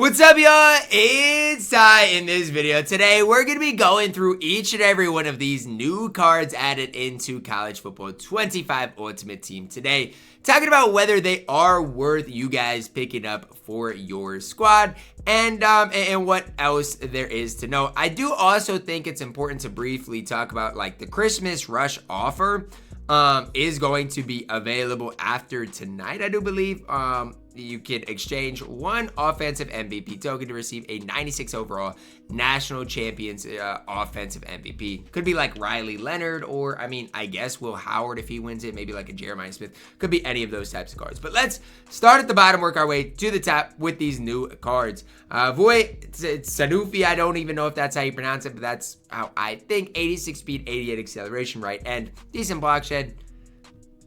What's up, y'all? It's Ty. In this video today, we're going to be going through each and every one of these new cards added into College Football 25 Ultimate Team today, talking about whether they are worth you guys picking up for your squad and what else there is to know. I do also think it's important to briefly talk about like the Christmas Rush offer is going to be available after tonight, I do believe. You can exchange one offensive MVP token to receive a 96 overall national champions offensive MVP. Could be like Riley Leonard, or I guess Will Howard if he wins it. Maybe like a Jeremiah Smith. Could be any of those types of cards. But let's start at the bottom, work our way to the top with these new cards. Voy Sanufi, I don't even know if that's how you pronounce it, but that's how I think. 86 speed, 88 acceleration, right end. Decent block shed.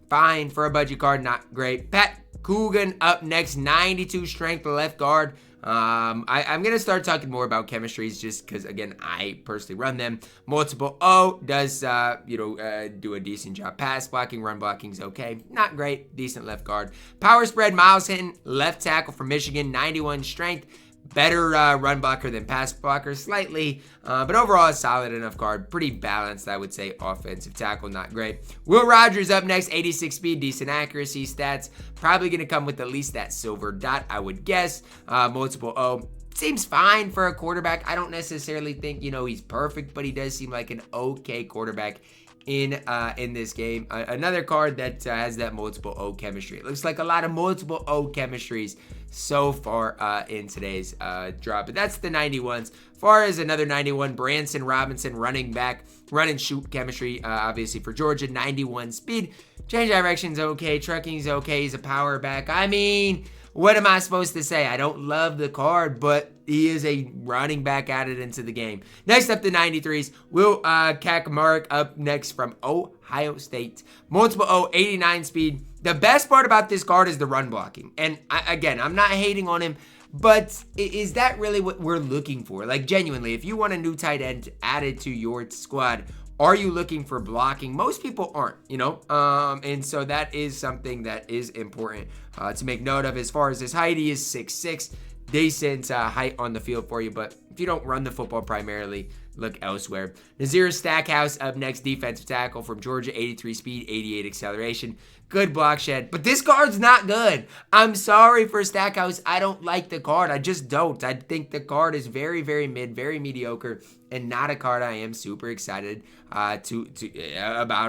Fine for a budget card, not great. Pat Coogan up next, 92 strength left guard. I'm going to start talking more about chemistries just because, again, I personally run them. Multiple O does, do a decent job. Pass blocking, run blocking is okay. Not great. Decent left guard. Power spread, Miles Hinton, left tackle from Michigan, 91 strength. Better run blocker than pass blocker slightly, but overall a solid enough card. Pretty balanced, I would say. Offensive tackle, not great. Will Rogers up next, 86 speed, decent accuracy stats. Probably going to come with at least that silver dot, I would guess. Multiple O. Seems fine for a quarterback. I don't necessarily think, he's perfect, but he does seem like an okay quarterback in this game. Another card that has that multiple O chemistry. It looks like a lot of multiple O chemistries so far in today's drop. But that's the 91s. Far as another 91, Branson Robinson, running back, run and shoot chemistry, obviously for Georgia, 91 speed. Change direction's okay. Trucking's okay. He's a power back. What am I supposed to say? I don't love the card, but he is a running back added into the game. Next up, the 93s. Will Kaczmarek up next from Ohio State. Multiple O, 89 speed. The best part about this card is the run blocking. And I'm not hating on him, but is that really what we're looking for? Like, genuinely, if you want a new tight end added to your squad, are you looking for blocking? Most people aren't, and so that is something that is important to make note of. As far as his height, he is 6'6", decent height on the field for you, but if you don't run the football primarily, look elsewhere. Nazir Stackhouse up next, defensive tackle from Georgia, 83 speed, 88 acceleration. Good block shed, but this card's not good. I'm sorry for Stackhouse. I don't like the card. I just don't. I think the card is very, very mid, very mediocre, and not a card I am super excited about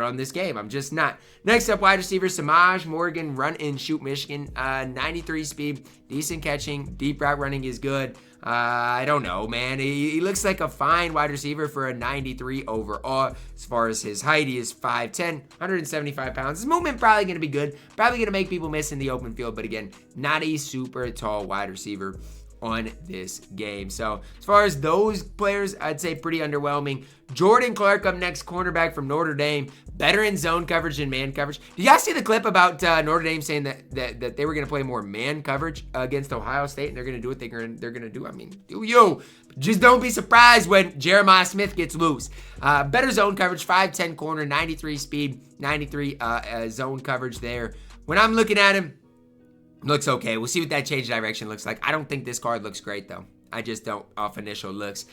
on this game. I'm just not. Next up, wide receiver Samaj Morgan, run and shoot Michigan, 93 speed, decent catching, deep route running is good. I don't know, man. He looks like a fine wide receiver for a 93 overall. As far as his height, he is 5'10", 175 pounds. His movement probably going to be good. Probably going to make people miss in the open field. But again, not a super tall wide receiver on this game. So as far as those players, I'd say pretty underwhelming. Jordan Clark up next, cornerback from Notre Dame. Better in zone coverage than man coverage. Did y'all see the clip about Notre Dame saying that they were going to play more man coverage against Ohio State, and they're going to do what they're going to do? Do you. Just don't be surprised when Jeremiah Smith gets loose. Better zone coverage, 5'10 corner, 93 speed, 93 zone coverage there. When I'm looking at him, looks okay. We'll see what that change direction looks like. I don't think this card looks great, though. I just don't off initial looks.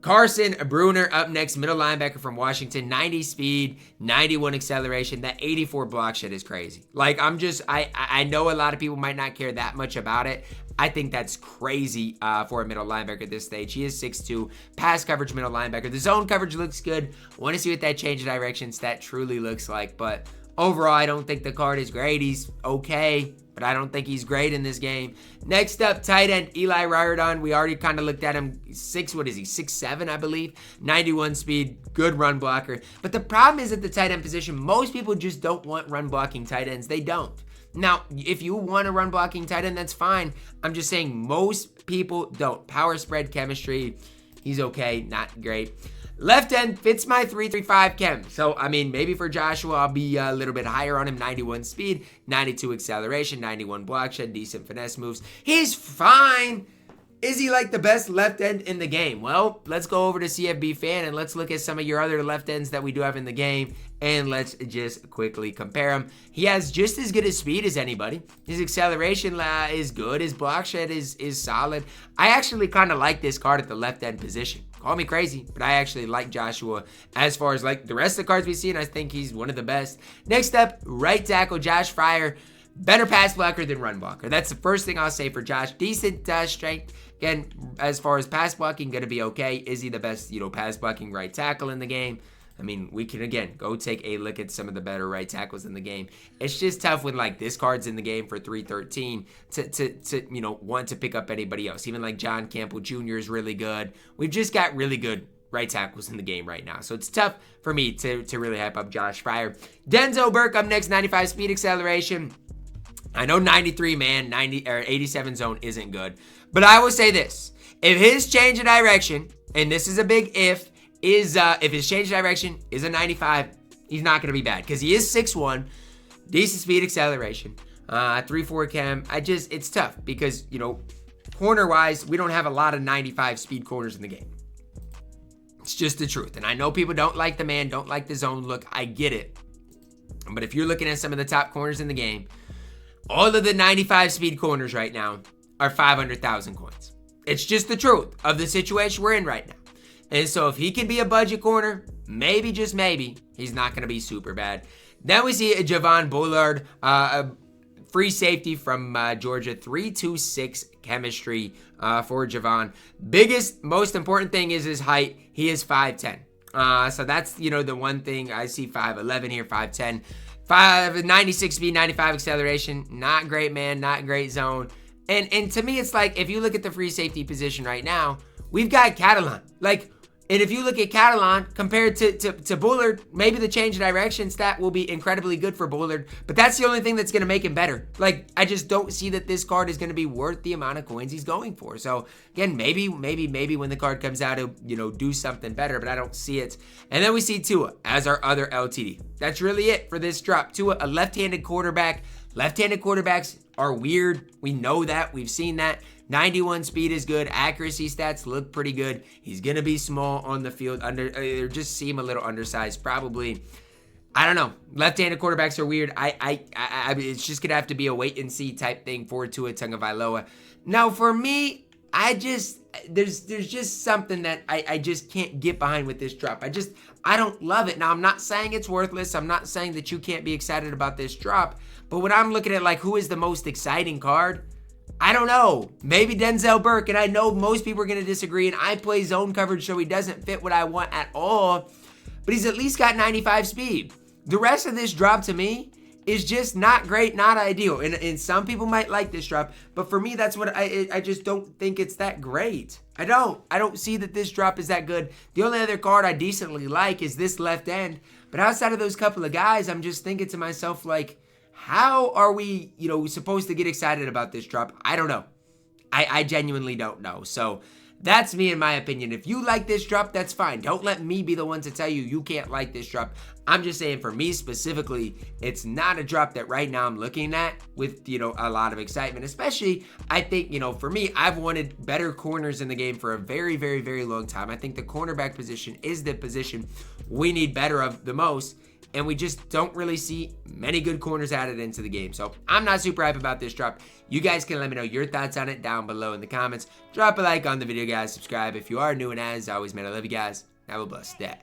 Carson Bruner up next, middle linebacker from Washington, 90 speed, 91 acceleration. That 84 block shed is crazy. Like, I know a lot of people might not care that much about it. I think that's crazy for a middle linebacker at this stage. He is 6'2", pass coverage middle linebacker. The zone coverage looks good. Want to see what that change of direction stat truly looks like. But overall, I don't think the card is great. He's okay, but I don't think he's great in this game. Next up, tight end Eli Raridon. We already kind of looked at him. 6'7", I believe. 91 speed, good run blocker. But the problem is at the tight end position, most people just don't want run blocking tight ends. They don't. Now, if you want a run blocking tight end, that's fine. I'm just saying most people don't. Power spread chemistry, he's okay, not great. Left end fits my 3.35 chem. So, maybe for Joshua, I'll be a little bit higher on him. 91 speed, 92 acceleration, 91 block shed, decent finesse moves. He's fine. Is he like the best left end in the game? Well, let's go over to CFB Fan and let's look at some of your other left ends that we do have in the game, and let's just quickly compare them. He has just as good a speed as anybody. His acceleration is good. His block shed is solid. I actually kind of like this card at the left end position. Call me crazy, but I actually like Joshua as far as like the rest of the cards we see, and I think he's one of the best. Next up, right tackle Josh Fryar. Better pass blocker than run blocker. That's the first thing I'll say for Josh. Decent strength. Again, as far as pass blocking, going to be okay. Is he the best, pass blocking right tackle in the game? I mean, we can, again, go take a look at some of the better right tackles in the game. It's just tough when, like, this card's in the game for 313 to want to pick up anybody else. Even, like, John Campbell Jr. is really good. We've just got really good right tackles in the game right now. So it's tough for me to really hype up Josh Fryar. Denzel Burke up next, 95 speed acceleration. I know 93, man, 90 or 87 zone isn't good. But I will say this. If his change of direction, and this is a big if his change of direction is a 95, he's not going to be bad. Because he is 6'1", decent speed acceleration, 3-4 chem. It's tough because, corner-wise, we don't have a lot of 95 speed corners in the game. It's just the truth. And I know people don't like the man, don't like the zone look. I get it. But if you're looking at some of the top corners in the game, all of the 95 speed corners right now are 500,000 coins. It's just the truth of the situation we're in right now. And so if he can be a budget corner, maybe, just maybe, he's not going to be super bad. Then we see a Javon Bullard, a free safety from Georgia, 3.26 chemistry for Javon. Biggest, most important thing is his height. He is 5'10". So that's, the one thing. I see 5'11 here, 5'10". 96 speed, 95 acceleration. Not great, man. Not great zone. And to me, it's like, if you look at the free safety position right now, we've got Catalan. And if you look at Catalan compared to Bullard, maybe the change of direction stat will be incredibly good for Bullard, but that's the only thing that's going to make him better. I just don't see that this card is going to be worth the amount of coins he's going for. So again, maybe when the card comes out, it'll, do something better, but I don't see it. And then we see Tua as our other LTD. That's really it for this drop. Tua, a left-handed quarterback. Left-handed quarterbacks are weird. We know that. We've seen that. 91 speed is good. Accuracy stats look pretty good. He's going to be small on the field. Just seem a little undersized. Probably, I don't know. Left-handed quarterbacks are weird. It's just going to have to be a wait-and-see type thing for Tua Tagovailoa. Now, for me, there's just something that I just can't get behind with this drop. I don't love it. Now, I'm not saying it's worthless. I'm not saying that you can't be excited about this drop. But when I'm looking at, who is the most exciting card, I don't know. Maybe Denzel Burke, and I know most people are going to disagree, and I play zone coverage, so he doesn't fit what I want at all, but he's at least got 95 speed. The rest of this drop, to me, is just not great, not ideal, and some people might like this drop, but for me, that's what I just don't think it's that great. I don't see that this drop is that good. The only other card I decently like is this left end, but outside of those couple of guys, I'm just thinking to myself, how are we, supposed to get excited about this drop? I don't know. I genuinely don't know. So that's me in my opinion. If you like this drop, that's fine. Don't let me be the one to tell you you can't like this drop. I'm just saying for me specifically, it's not a drop that right now I'm looking at with, a lot of excitement. Especially, I think, for me, I've wanted better corners in the game for a very, very, very long time. I think the cornerback position is the position we need better of the most. And we just don't really see many good corners added into the game. So I'm not super hype about this drop. You guys can let me know your thoughts on it down below in the comments. Drop a like on the video, guys. Subscribe if you are new. And as always, man, I love you guys. Have a blessed day.